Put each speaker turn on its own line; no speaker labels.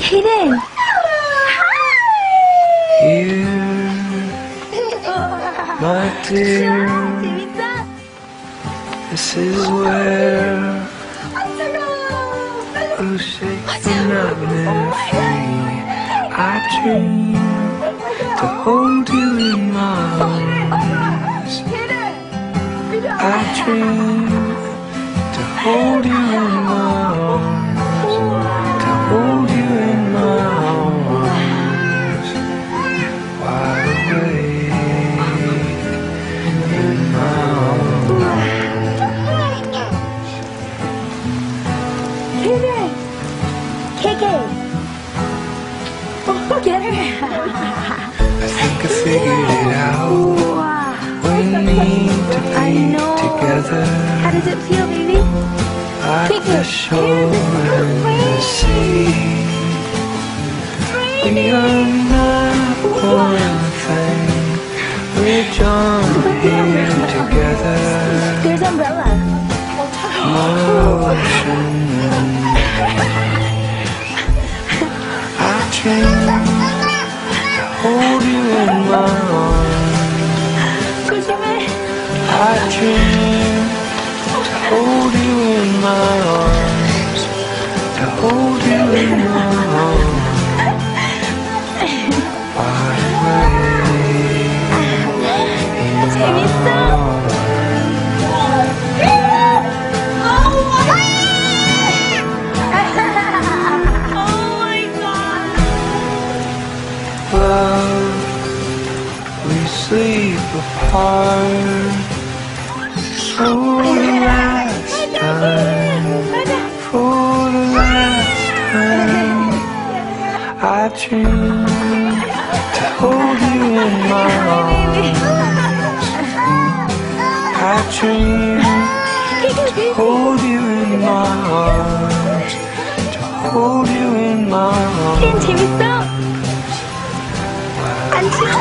Kaden!
Here, my dear, this is where you shake not free. I dream to hold you in my arms. I dream to hold you in my arms. To hold you in my arms. Wide awake in my arms.
Kaden! KK! Oh, get her!
I think I figured it out. We need to be together.
How does it feel, baby?
Like the shore and the sea. We are not one thing. We're joined here together.
There's umbrella.
Motion. I dream to hold you in my arms. I dream to hold you in my arms. To hold you in my arms. Wide awake in my arms. Love, we sleep apart for the last time. For the last time, I dream to hold you in my arms. I dream to hold you in my arms. To hold you in my arms.
재밌어? 안 추워?